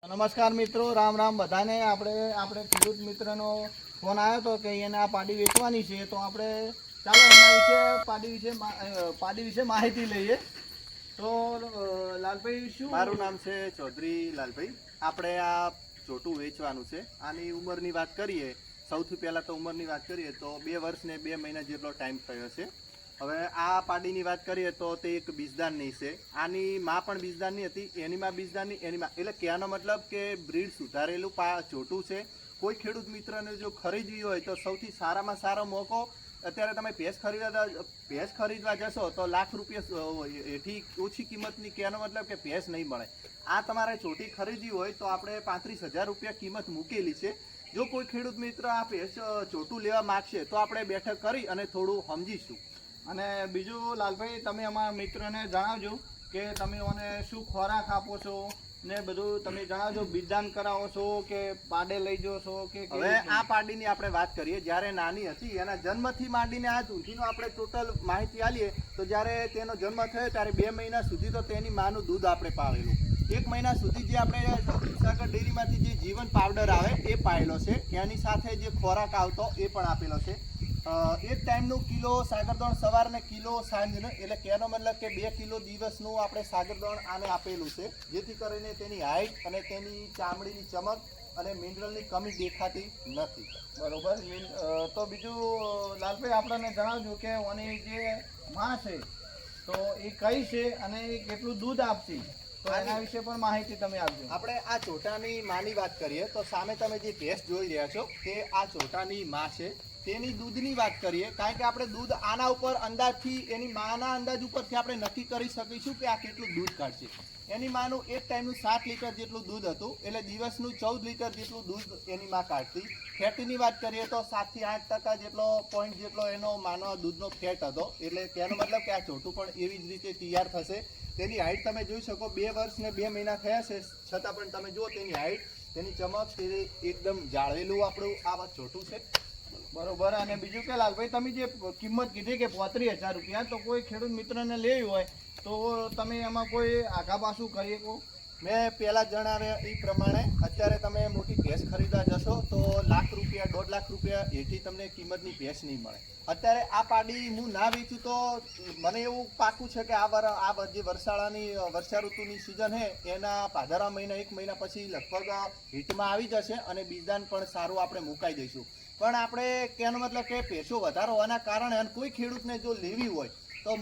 નમસ્કાર મિત્રો, રામ રામ બધાને। આપણે ખેડૂત મિત્રનો ફોન આવ્યો હતો કે એને આ પાડી વેચવાની છે, તો આપણે ચાલો એના વિશે પાડી વિશે માહિતી લઈએ। તો લાલભાઈ, શું મારું નામ છે ચૌધરી લાલભાઈ। આપણે આ ચોટું વેચવાનું છે। આની ઉંમરની વાત કરીએ, સૌથી પહેલાં તો ઉંમરની વાત કરીએ તો 2 વર્ષ ને 2 મહિના જેટલો ટાઈમ થયો છે। હવે આ પાડીની વાત કરીએ તો તે એક બીજદારની છે। આની માં પણ બીજદારની હતી, એની માં બીજદારની, એની માં, એટલે કહેવાનો મતલબ કે બ્રીડ સુધારેલું ચોટું છે। કોઈ ખેડૂત મિત્રને જો ખરીદવી હોય તો સૌથી સારામાં સારો મોકો, અત્યારે તમે ભેંસ ખરીદવા જશો તો લાખ રૂપિયા એથી ઓછી કિંમતની, કહેવાનો મતલબ કે ભેંસ નહીં મળે। આ તમારે ચોટી ખરીદવી હોય તો આપણે 35,000 રૂપિયા કિંમત મૂકેલી છે। જો કોઈ ખેડૂત મિત્ર આ ભેંસ ચોટું લેવા માગશે તો આપણે બેઠક કરી અને થોડું સમજીશું। અને બીજું લાલભાઈ, તમે અમારા મિત્રને જણાવજો કે તમે મને શું ખોરાક આપો છો ને બધું તમે જણાવજો। બીજદાન કરાવો છો કે પાડે લઈ જાઓ છો કે? હવે આ પાડીની આપણે વાત કરીએ, જ્યારે નાની હતી એના જન્મથી માંડીને આ સુધીનો આપણે ટોટલ માહિતી આલીએ તો જ્યારે તેનો જન્મ થયો ત્યારે 2 મહિના સુધી તો તેની માનું દૂધ આપણે પાવેલું। 1 મહિના સુધી જે આપણે દૂધસાગર ડેરીમાંથી જે જીવન પાવડર આવે એ પાયેલો છે, એની સાથે જે ખોરાક આવતો એ પણ આપેલો છે। એક ટાઈમનું કિલો સાગરદોણ સવારને કિલો સાંજનું, એટલે કહેવાનો મતલબ કે 2 કિલો દિવસનું આપણે સાગરદોણ આને આપેલું છે, જેથી કરીને તેની હાઈટ અને તેની ચામડીની ચમક અને મિનરલની કમી દેખાતી નથી। બરોબર। તો બીજું લાલભાઈ, આપણને જણાવજો કે ઓની જે માં છે તો એ કઈ છે અને એ કેટલું દૂધ આપશે, તો એના વિશે પણ માહિતી તમે આપજો। આપણે આ ચોટાની માની વાત કરીએ તો સામે તમે જે ભેંસ જોઈ રહ્યા છો તે આ ચોટાની માં છે। તેની દૂધની વાત કરીએ, કારણ કે આપણે દૂધ આના ઉપર અંદાજથી, એની માના અંદાજ ઉપરથી આપણે નક્કી કરી શકીશું કે આ કેટલું દૂધ કાઢશે। એની માનું એક ટાઈમનું 7 લીટર જેટલું દૂધ હતું, એટલે દિવસનું 14 લીટર જેટલું દૂધ એની માં કાઢતી। ફેટની વાત કરીએ તો 7 થી 8% જેટલો પોઈન્ટ જેટલો એનો માનો દૂધનો ફેટ હતો, એટલે તેનો મતલબ કે આ ચોટું પણ એવી જ રીતે તૈયાર થશે। તેની હાઈટ તમે જોઈ શકો, 2 વર્ષ ને 2 મહિના થયા છે છતાં પણ તમે જુઓ તેની હાઈટ, તેની ચમક, તે એકદમ જાળવેલું આપણું આ ચોટું છે। બરોબર। અને બીજું કે લાલભાઈ, તમે જે કિંમત કીધી કે 35,000 રૂપિયા, તો કોઈ ખેડૂત મિત્રને લેવી હોય તો તમે એમાં કોઈ આઘા પાછું કરી શકો? મેં પહેલાં જણાવ્યા એ પ્રમાણે અત્યારે તમે મોટી ભેંસ ખરીદવા જશો તો લાખ રૂપિયા, 1.5 લાખ રૂપિયા એથી તમને કિંમતની ભેંસ નહીં મળે। અત્યારે આ પાડી હું ના વેચું તો મને એવું પાકું છે કે આ જે વર્ષા ઋતુની સિઝન છે એના ભાદરવા મહિના 1 મહિના પછી લગભગ હિટમાં આવી જશે અને બીજદાન પણ સારું આપણે મુકાઈ દઈશું। પણ આપણે કહેવાનો મતલબ કે ભેંસો વધારો હોવાના કારણે અને કોઈ ખેડૂતને જો લેવી હોય તો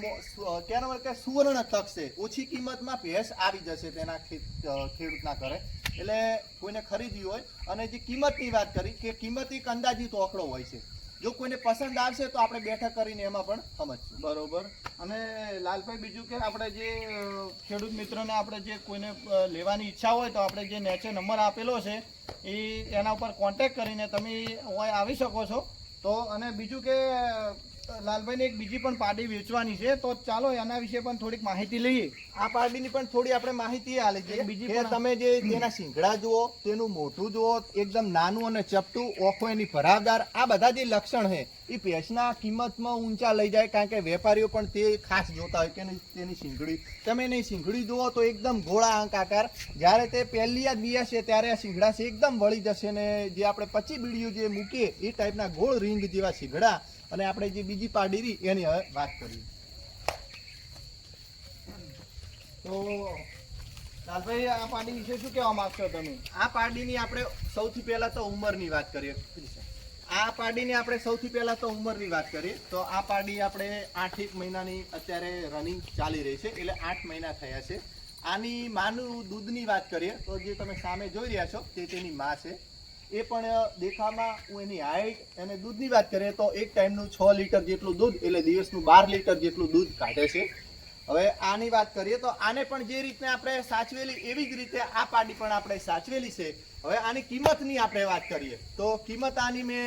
કહેવાનો મતલબ કે સુવર્ણ તક છે, ઓછી કિંમતમાં ભેંસ આવી જશે તેના ખેડૂતના ઘરે। એટલે કોઈને ખરીદવી હોય, અને જે કિંમતની વાત કરી કે કિંમત એક અંદાજિત આંકડો હોય છે, જો કોઈને પસંદ આવશે તો આપણે બેઠક કરીને એમાં પણ સમજશું। બરોબર। અને લાલભાઈ, બીજું કે આપણે જે ખેડૂત મિત્રોને આપણે જે કોઈને લેવાની ઈચ્છા હોય તો આપણે જે નીચે નંબર આપેલો છે એના ઉપર કોન્ટેક્ટ કરીને તમે આવી શકો છો। તો અને બીજું કે લાલભાઈને એક બીજી પણ પાડી વેચવાની છે, તો ચાલો એના વિશે પણ થોડીક માહિતી લઈએ। આ પાડીની પણ થોડી આપણે માહિતી આલી દઈએ। બીજી કે તમે જે તેના શિંગડા જુઓ, તેનું મોઢું જુઓ, એકદમ નાનું અને ચપટું, ઓખો એની ભરાવદાર, આ બધા જે લક્ષણ છે એ ભેંસના કિંમતમાં ઊંચા લઈ જાય, કારણ કે વેપારીઓ પણ તે ખાસ જોતા હોય કે તેની શિંગડી, તમે એની શિંગડી જુઓ તો એકદમ ગોળા આંક આકાર, જ્યારે તે પહેલી જ બિયા છે ત્યારે આ શિંગડા છે એકદમ વળી જશે, ને જે આપણે 25 બીડીઓ જે મૂકીએ એ ટાઈપના ગોળ રીંગ જેવા શિંગડા। અને આપણે જે બીજી પાડી રહી એની હવે વાત કરીએ તો લાલભાઈ, આ પાડી વિશે શું કહેવા માંગશો તમે? આ પાડીની આપણે સૌથી પહેલા તો ઉંમરની વાત કરીએ। આ પાડીની આપણે સૌથી પહેલા તો ઉંમરની વાત કરીએ તો આ પાડી આપણે 8 મહિનાની અત્યારે રનિંગ ચાલી રહી છે, એટલે 8 મહિના થયા છે। આની માનું દૂધની વાત કરીએ તો જે તમે સામે જોઈ રહ્યા છો તે તેની માં છે। એ પણ દેખામાં, એની હાઈટ અને દૂધની વાત કરીએ તો એક ટાઈમનું 6 લીટર જેટલું દૂધ, એટલે દિવસનું 12 લીટર જેટલું દૂધ કાઢે છે। હવે આની વાત કરીએ તો આને પણ જે રીતે આપણે સાચવેલી એવી જ રીતે આ પાડી પણ આપણે સાચવેલી છે। હવે આની કિંમતની આપણે વાત કરીએ તો કિંમત આની મેં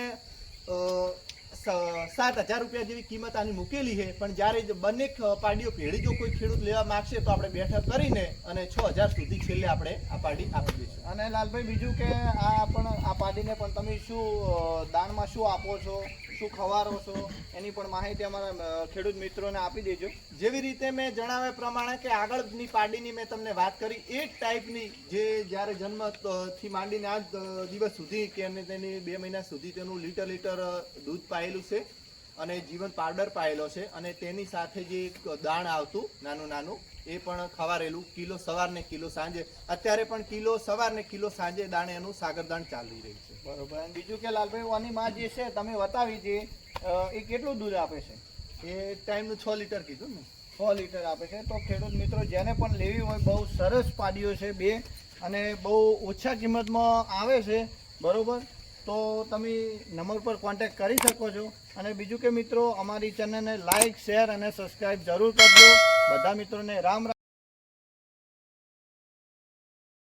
7,000 રૂપિયા જેવી કિંમત આની મૂકેલી છે, પણ જ્યારે બંને પાડીઓ ભેળી જો કોઈ ખેડૂત લેવા માગશે તો આપણે બેઠક કરીને અને 6,000 સુધી છેલ્લે આપણે આ પાડી આપી દઈશું। અને લાલભાઈ બીજું કે આ પાડીને પણ તમે શું દાણમાં શું આપો છો, શું ખવારો છો, એની પણ માહિતી અમારા ખેડૂત મિત્રોને આપી દેજો. જેવી રીતે મેં જણાવ્યા પ્રમાણે કે આગળની પાડીની મેં તમને વાત કરી એ જ ટાઈપની જે જ્યારે જન્મથી માંડીને આજ દિવસ સુધી કે અને તેની 2 મહિના સુધી તેનું લીટર દૂધ પાયેલું છે અને જીવન પાવડર પાયેલો છે અને તેની સાથે જે દાણ આવતું નાનું એ પણ ખવારેલું, કિલો સવાર ને કિલો સાંજે. અત્યારે પણ કિલો સવાર ને કિલો સાંજે દાણે એનું સાગરદાણ ચાલી રહ્યું છે. બરોબર. અને બીજું કે લાલભાઈ આની માં જે છે તમે બતાવી છે એ કેટલું દૂધ આપે છે? એ ટાઈમનું 6 લીટર કીધું ને. 6 લીટર આપે છે. તો ખેડૂત મિત્રો જેને પણ લેવી હોય બહુ સરસ પાડીઓ છે બે અને બહુ ઓછા કિંમતમાં આવે છે. બરોબર. તો તમે નંબર પર કોન્ટેક્ટ કરી શકો છો. અને બીજું કે મિત્રો અમારી ચેનલને લાઈક, શેર અને સબસ્ક્રાઈબ જરૂર કરજો. બધા મિત્રોને રામ રામ.